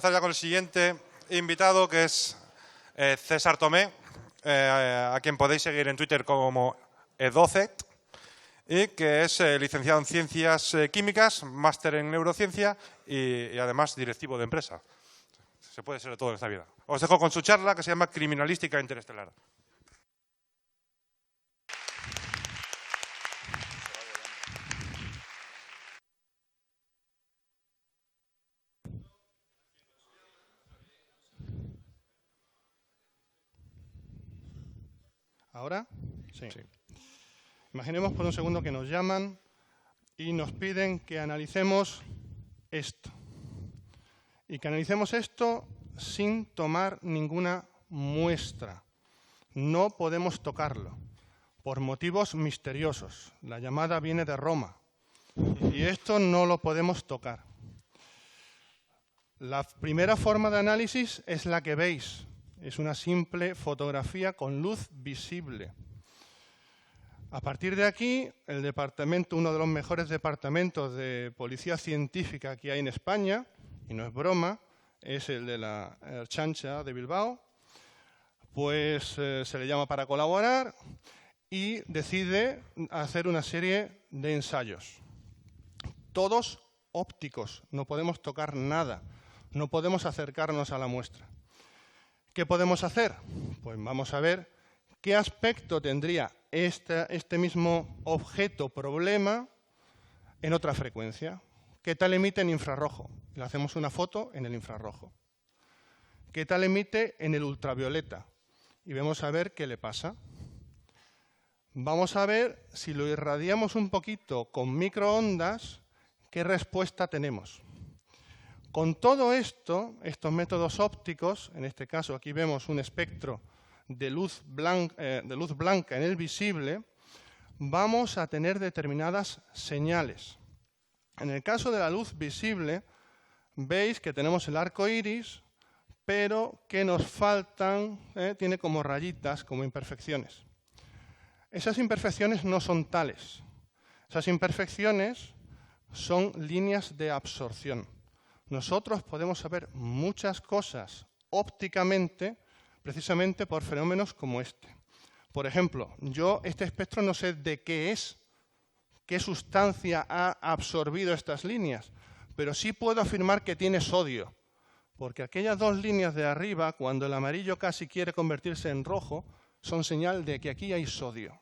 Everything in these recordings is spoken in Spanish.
Empezar ya con el siguiente invitado, que es César Tomé, a quien podéis seguir en Twitter como Edocet, y que es licenciado en Ciencias Químicas, máster en Neurociencia y además directivo de empresa. Se puede ser de todo en esta vida. Os dejo con su charla, que se llama Criminalística Interestelar. ¿Ahora? Sí. Imaginemos por un segundo que nos llaman y nos piden que analicemos esto. Y que analicemos esto sin tomar ninguna muestra. No podemos tocarlo, por motivos misteriosos. La llamada viene de Roma y esto no lo podemos tocar. La primera forma de análisis es la que veis. Es una simple fotografía con luz visible. A partir de aquí, el departamento, uno de los mejores departamentos de policía científica que hay en España, y no es broma, es el de la Ertzaintza de Bilbao, pues se le llama para colaborar y decide hacer una serie de ensayos. Todos ópticos, no podemos tocar nada, no podemos acercarnos a la muestra. ¿Qué podemos hacer? Pues vamos a ver qué aspecto tendría este mismo objeto problema en otra frecuencia. ¿Qué tal emite en infrarrojo? Le hacemos una foto en el infrarrojo. ¿Qué tal emite en el ultravioleta? Y vamos a ver qué le pasa. Vamos a ver si lo irradiamos un poquito con microondas, qué respuesta tenemos. Con todo esto, estos métodos ópticos, en este caso aquí vemos un espectro de luz blanca en el visible, vamos a tener determinadas señales. En el caso de la luz visible, veis que tenemos el arco iris, pero que nos faltan, tiene como rayitas, como imperfecciones. Esas imperfecciones no son tales. Esas imperfecciones son líneas de absorción. Nosotros podemos saber muchas cosas ópticamente precisamente por fenómenos como este. Por ejemplo, yo este espectro no sé de qué es, qué sustancia ha absorbido estas líneas, pero sí puedo afirmar que tiene sodio, porque aquellas dos líneas de arriba, cuando el amarillo casi quiere convertirse en rojo, son señal de que aquí hay sodio.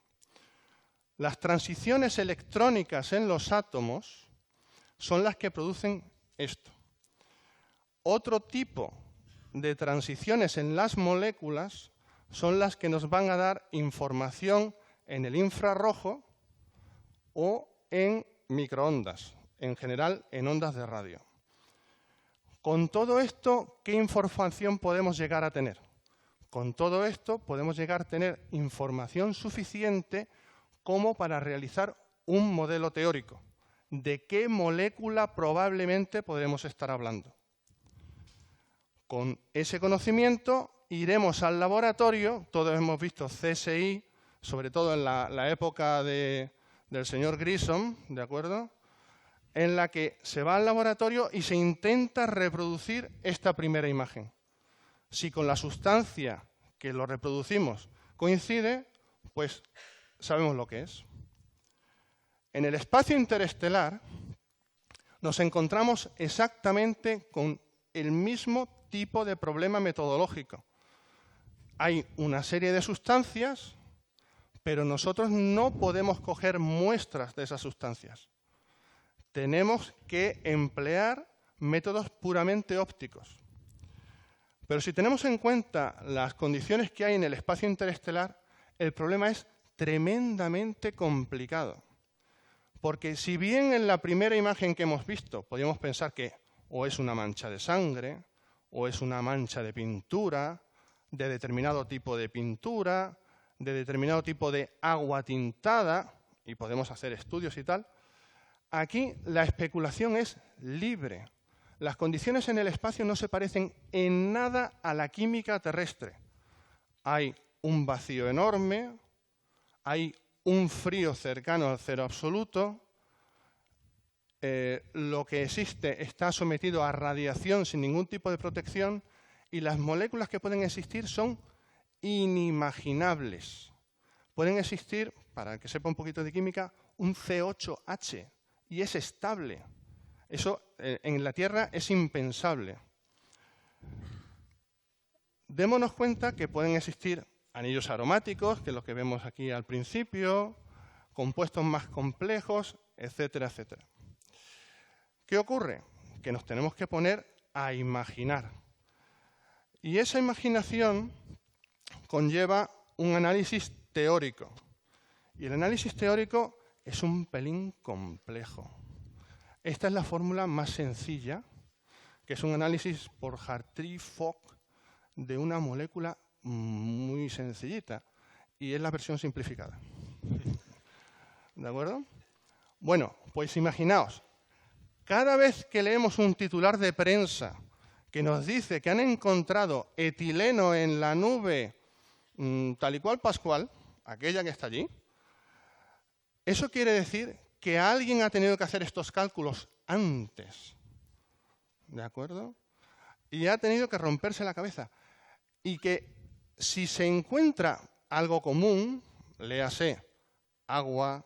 Las transiciones electrónicas en los átomos son las que producen esto. Otro tipo de transiciones en las moléculas son las que nos van a dar información en el infrarrojo o en microondas, en general en ondas de radio. Con todo esto, ¿qué información podemos llegar a tener? Con todo esto podemos llegar a tener información suficiente como para realizar un modelo teórico. ¿De qué molécula probablemente podremos estar hablando? Con ese conocimiento iremos al laboratorio, todos hemos visto CSI, sobre todo en la época del señor Grissom, ¿de acuerdo?, en la que se va al laboratorio y se intenta reproducir esta primera imagen. Si con la sustancia que lo reproducimos coincide, pues sabemos lo que es. En el espacio interestelar nos encontramos exactamente con el mismo tipo de problema metodológico. Hay una serie de sustancias, pero nosotros no podemos coger muestras de esas sustancias. Tenemos que emplear métodos puramente ópticos. Pero si tenemos en cuenta las condiciones que hay en el espacio interestelar, el problema es tremendamente complicado. Porque si bien en la primera imagen que hemos visto podríamos pensar que o es una mancha de sangre, o es una mancha de pintura, de determinado tipo de pintura, de determinado tipo de agua tintada, y podemos hacer estudios y tal, aquí la especulación es libre. Las condiciones en el espacio no se parecen en nada a la química terrestre. Hay un vacío enorme, hay un frío cercano al cero absoluto, lo que existe está sometido a radiación sin ningún tipo de protección y las moléculas que pueden existir son inimaginables. Pueden existir, para que sepa un poquito de química, un C8H y es estable. Eso en la Tierra es impensable. Démonos cuenta que pueden existir anillos aromáticos, que es lo que vemos aquí al principio, compuestos más complejos, etcétera, etcétera. ¿Qué ocurre? Que nos tenemos que poner a imaginar. Y esa imaginación conlleva un análisis teórico. Y el análisis teórico es un pelín complejo. Esta es la fórmula más sencilla, que es un análisis por Hartree-Fock de una molécula muy sencillita, y es la versión simplificada. ¿De acuerdo? Bueno, pues imaginaos, cada vez que leemos un titular de prensa que nos dice que han encontrado etileno en la nube tal y cual Pascual, aquella que está allí, eso quiere decir que alguien ha tenido que hacer estos cálculos antes, ¿de acuerdo? Y ha tenido que romperse la cabeza. Y que si se encuentra algo común, léase agua,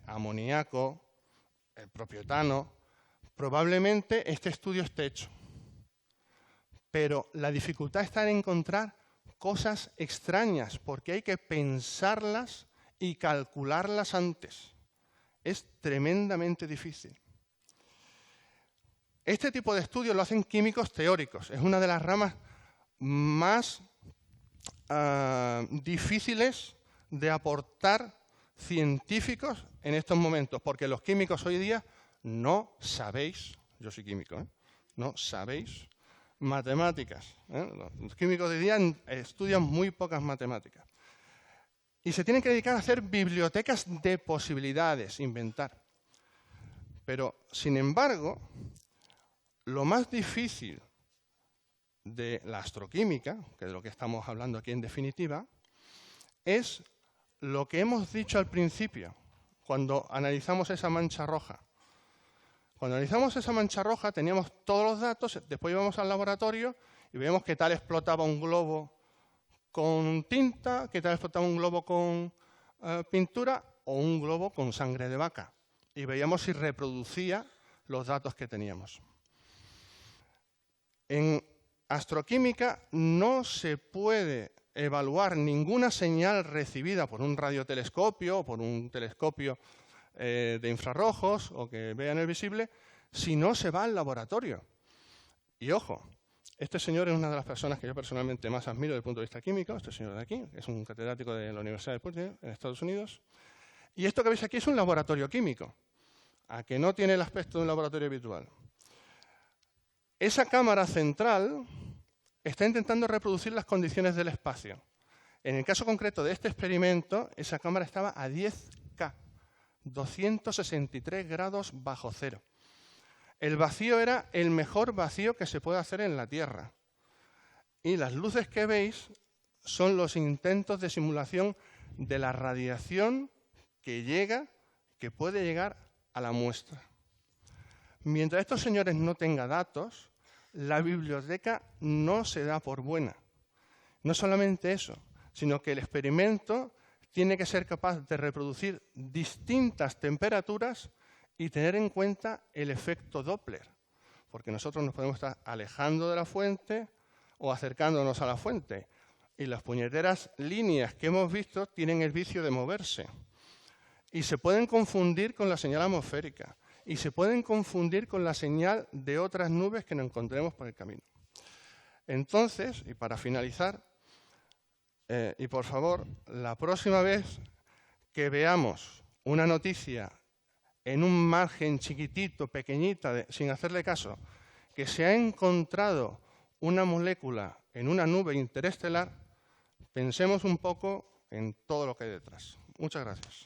amoníaco, el propio etano, probablemente este estudio esté hecho. Pero la dificultad está en encontrar cosas extrañas, porque hay que pensarlas y calcularlas antes. Es tremendamente difícil. Este tipo de estudios lo hacen químicos teóricos. Es una de las ramas más difíciles de aportar científicos en estos momentos, porque los químicos hoy día no sabéis, yo soy químico, no sabéis matemáticas. Los químicos de hoy día estudian muy pocas matemáticas. Y se tienen que dedicar a hacer bibliotecas de posibilidades, inventar. Pero, sin embargo, lo más difícil de la astroquímica, que es de lo que estamos hablando aquí en definitiva, es lo que hemos dicho al principio, cuando analizamos esa mancha roja. Cuando analizamos esa mancha roja teníamos todos los datos, después íbamos al laboratorio y veíamos qué tal explotaba un globo con tinta, qué tal explotaba un globo con pintura o un globo con sangre de vaca. Y veíamos si reproducía los datos que teníamos. En astroquímica no se puede evaluar ninguna señal recibida por un radiotelescopio o por un telescopio de infrarrojos o que vean el visible si no se va al laboratorio. Y ojo, este señor es una de las personas que yo personalmente más admiro desde el punto de vista químico, este señor de aquí, que es un catedrático de la Universidad de Purdue en Estados Unidos. Y esto que veis aquí es un laboratorio químico, a que no tiene el aspecto de un laboratorio habitual. Esa cámara central está intentando reproducir las condiciones del espacio. En el caso concreto de este experimento, esa cámara estaba a 10K, 263 grados bajo cero. El vacío era el mejor vacío que se puede hacer en la Tierra. Y las luces que veis son los intentos de simulación de la radiación que puede llegar a la muestra. Mientras estos señores no tengan datos, la biblioteca no se da por buena. No solamente eso, sino que el experimento tiene que ser capaz de reproducir distintas temperaturas y tener en cuenta el efecto Doppler, porque nosotros nos podemos estar alejando de la fuente o acercándonos a la fuente, y las puñeteras líneas que hemos visto tienen el vicio de moverse, y se pueden confundir con la señal atmosférica, y se pueden confundir con la señal de otras nubes que nos encontremos por el camino. Entonces, y para finalizar, y por favor, la próxima vez que veamos una noticia en un margen chiquitito, pequeñita, sin hacerle caso, que se ha encontrado una molécula en una nube interestelar, pensemos un poco en todo lo que hay detrás. Muchas gracias.